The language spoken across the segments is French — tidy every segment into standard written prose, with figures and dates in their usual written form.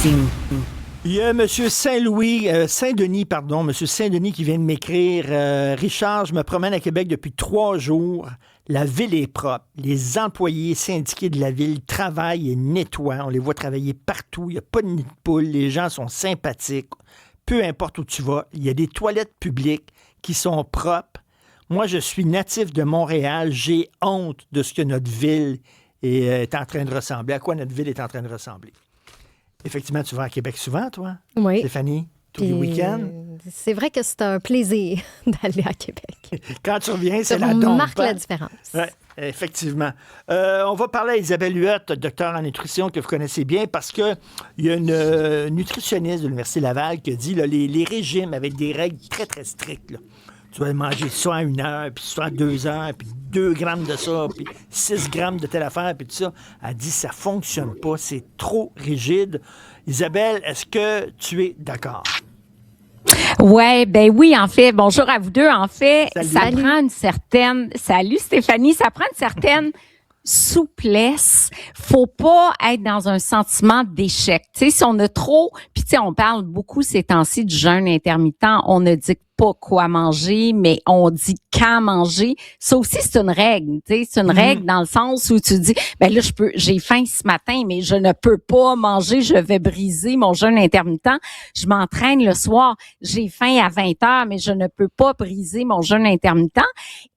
Il y a M. Saint-Denis qui vient de m'écrire. Richard, je me promène à Québec depuis 3 jours. La ville est propre. Les employés syndiqués de la ville travaillent et nettoient. On les voit travailler partout. Il n'y a pas de nid de poule. Les gens sont sympathiques. Peu importe où tu vas, il y a des toilettes publiques qui sont propres. Moi, je suis natif de Montréal. J'ai honte de ce que notre ville est en train de ressembler. À quoi notre ville est en train de ressembler. Effectivement, tu vas à Québec souvent, toi? Oui. Stéphanie? Tous les week-ends? C'est vrai que c'est un plaisir d'aller à Québec. Quand tu reviens, c'est la dompe. dompe. On marque la différence. Oui, effectivement. On va parler à Isabelle Huot, docteur en nutrition, que vous connaissez bien, parce qu'il y a une nutritionniste de l'Université Laval qui a dit là, les régimes avec des règles très, très strictes. Là. Tu vas manger soit à 1 heure, puis soit à 2 heures, puis 2 grammes de ça, puis 6 grammes de telle affaire, puis tout ça. Elle dit ça fonctionne pas, c'est trop rigide. Isabelle, est-ce que tu es d'accord? Ouais, ben oui, en fait, bonjour à vous deux. En fait, Salut. Prend une certaine... Salut Stéphanie, ça prend une certaine souplesse. Faut pas être dans un sentiment d'échec. Tu sais, si on a trop... Puis tu sais, on parle beaucoup ces temps-ci du jeûne intermittent. On ne dit pas quoi manger, mais on dit quand manger. Ça aussi, c'est une règle. Tu sais, c'est une règle dans le sens où tu dis, ben là, j'ai faim ce matin, mais je ne peux pas manger. Je vais briser mon jeûne intermittent. Je m'entraîne le soir. J'ai faim à 20h, mais je ne peux pas briser mon jeûne intermittent.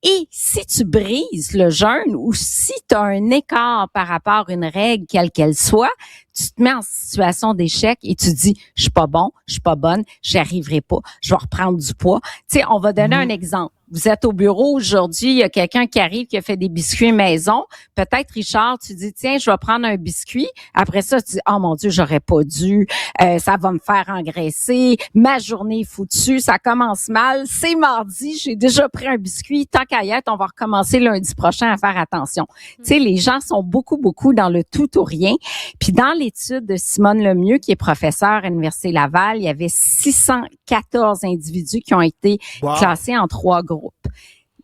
Et si tu brises le jeûne ou si tu as un écart par rapport à une règle, quelle qu'elle soit, tu te mets en situation d'échec et tu dis, je suis pas bon, je suis pas bonne, j'y arriverai pas, je vais reprendre du poids. Tu sais, on va donner un exemple. Vous êtes au bureau aujourd'hui, il y a quelqu'un qui arrive qui a fait des biscuits maison. Peut-être, Richard, tu dis, tiens, je vais prendre un biscuit. Après ça, tu dis, oh mon Dieu, j'aurais pas dû, ça va me faire engraisser, ma journée est foutue, ça commence mal, c'est mardi, j'ai déjà pris un biscuit, tant qu'à y être, on va recommencer lundi prochain à faire attention. Tu sais, les gens sont beaucoup dans le tout ou rien. Puis dans l'étude de Simone Lemieux, qui est professeure à l'Université Laval, il y avait 614 individus qui ont été classés en 3 groupes.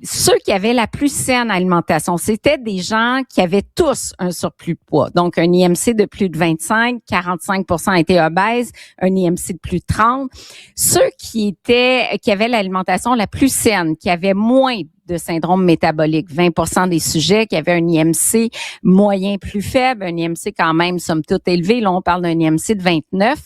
Ceux qui avaient la plus saine alimentation, c'était des gens qui avaient tous un surplus de poids. Donc, un IMC de plus de 25, 45% étaient obèses, un IMC de plus de 30. Ceux qui avaient l'alimentation la plus saine, qui avaient moins de syndrome métabolique, 20% des sujets qui avaient un IMC moyen plus faible, un IMC quand même somme toute élevé, là on parle d'un IMC de 29,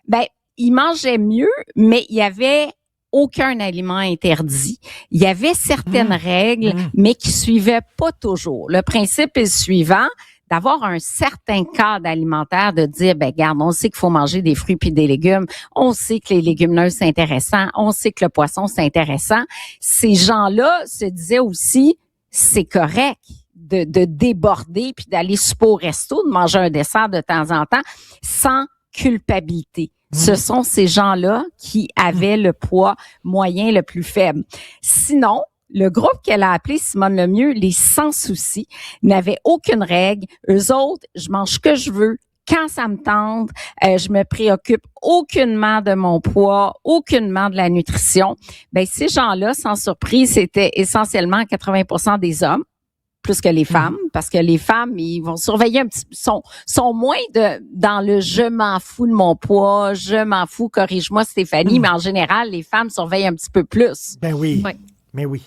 ben ils mangeaient mieux, mais il y avait aucun aliment interdit. Il y avait certaines règles, mais qui suivaient pas toujours. Le principe est le suivant, d'avoir un certain cadre alimentaire, de dire, ben regarde, on sait qu'il faut manger des fruits puis des légumes, on sait que les légumineuses, c'est intéressant, on sait que le poisson, c'est intéressant. Ces gens-là se disaient aussi, c'est correct de déborder puis d'aller souper au resto, de manger un dessert de temps en temps, sans culpabilité. Ce sont ces gens-là qui avaient le poids moyen le plus faible. Sinon, le groupe qu'elle a appelé Simone Lemieux, les sans soucis, n'avait aucune règle. Eux autres, je mange ce que je veux, quand ça me tente, je me préoccupe aucunement de mon poids, aucunement de la nutrition. Ben ces gens-là, sans surprise, c'était essentiellement 80% des hommes, plus que les femmes, parce que les femmes, ils vont surveiller un petit sont moins dans le je m'en fous de mon poids, je m'en fous, corrige-moi Stéphanie, mais en général, les femmes surveillent un petit peu plus. Ben oui. Ouais. Mais oui.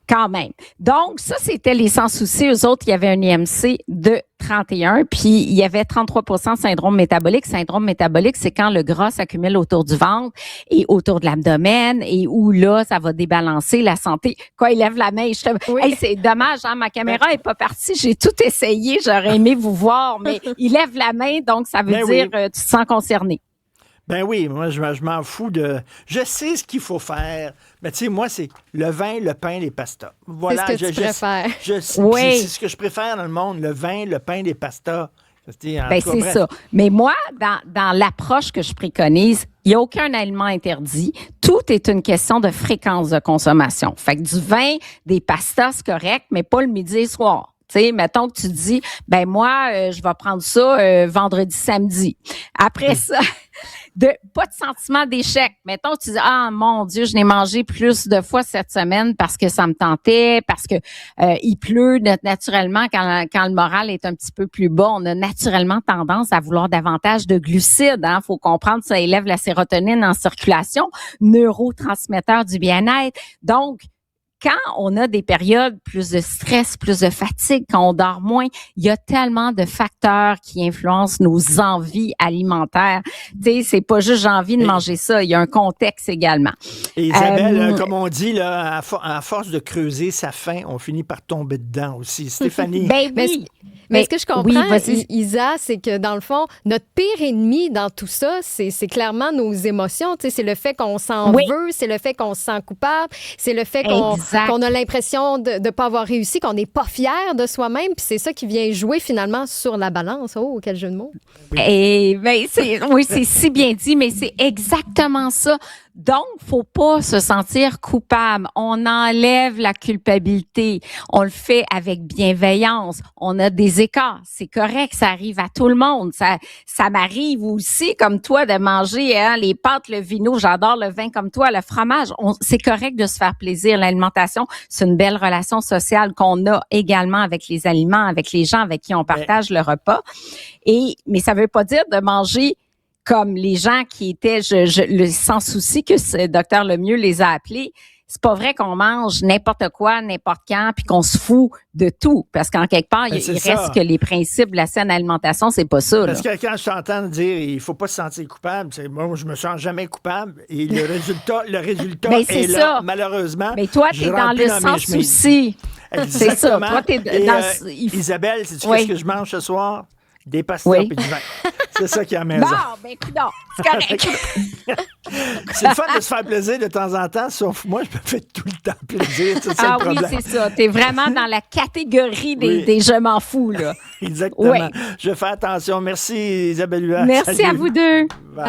Quand même. Donc, ça, c'était les sans soucis. Eux autres, il y avait un IMC de 31, puis il y avait 33% de syndrome métabolique. Syndrome métabolique, c'est quand le gras s'accumule autour du ventre et autour de l'abdomen et où là, ça va débalancer la santé. Quoi, il lève la main. Hey, c'est dommage, hein, ma caméra est pas partie. J'ai tout essayé. J'aurais aimé vous voir, mais il lève la main, donc ça veut dire tu te sens concerné. Ben oui, moi, je m'en fous de... Je sais ce qu'il faut faire. Mais tu sais, moi, c'est le vin, le pain, les pastas. Voilà, c'est ce que tu préfères. Oui. C'est ce que je préfère dans le monde, le vin, le pain, les pastas. Ben c'est ça. Mais moi, dans l'approche que je préconise, il n'y a aucun aliment interdit. Tout est une question de fréquence de consommation. Fait que du vin, des pastas, c'est correct, mais pas le midi et le soir. Tu sais, mettons que tu dis, ben moi, je vais prendre ça vendredi, samedi. Après ça, Pas de sentiment d'échec. Mettons, tu dis, ah, mon Dieu, je n'ai mangé plus de fois cette semaine parce que ça me tentait, parce que il pleut naturellement quand le moral est un petit peu plus bas. On a naturellement tendance à vouloir davantage de glucides. Hein. Faut comprendre, ça élève la sérotonine en circulation, neurotransmetteur du bien-être. Donc, quand on a des périodes plus de stress, plus de fatigue, quand on dort moins, il y a tellement de facteurs qui influencent nos envies alimentaires. Tu sais, c'est pas juste j'ai envie de manger ça, il y a un contexte également. Et Isabelle, comme on dit, là, à force de creuser sa faim, on finit par tomber dedans aussi. Stéphanie. Ben oui. Mais ce que je comprends, oui, Isa, c'est que dans le fond, notre pire ennemi dans tout ça, c'est clairement nos émotions. Tu sais, c'est le fait qu'on s'en veut, c'est le fait qu'on se sent coupable, c'est le fait qu'on a l'impression de ne pas avoir réussi, qu'on n'est pas fier de soi-même. Puis c'est ça qui vient jouer finalement sur la balance. Oh, quel jeu de mots. Et ben, c'est si bien dit, mais c'est exactement ça. Donc, faut pas se sentir coupable. On enlève la culpabilité. On le fait avec bienveillance. On a des écarts. C'est correct. Ça arrive à tout le monde. Ça m'arrive aussi, comme toi, de manger les pâtes, le vino. J'adore le vin comme toi, le fromage. C'est correct de se faire plaisir. L'alimentation, c'est une belle relation sociale qu'on a également avec les aliments, avec les gens avec qui on partage le repas. Mais ça veut pas dire de manger comme les gens qui étaient sans souci que ce docteur Lemieux les a appelés. C'est pas vrai qu'on mange n'importe quoi, n'importe quand, puis qu'on se fout de tout. Parce qu'en quelque part, il reste que les principes de la saine alimentation, c'est pas ça. Parce que quand je t'entends dire il faut pas se sentir coupable, moi, je me sens jamais coupable. Et le résultat ben, est ça. là, malheureusement. Mais toi, t'es dans le sans souci. C'est ça. Toi, t'es Isabelle, sais-tu qu'est-ce que je mange ce soir? Des pastilles et du vin. C'est ça qui est à la maison. Bon, ben écoute, c'est correct. C'est le fun de se faire plaisir de temps en temps, sauf moi, je me fais tout le temps plaisir. C'est ça le problème. Oui, c'est ça. T'es vraiment dans la catégorie des je m'en fous, là. Exactement. Oui. Je fais attention. Merci, Isabelle Huard. Merci à vous deux. Bye.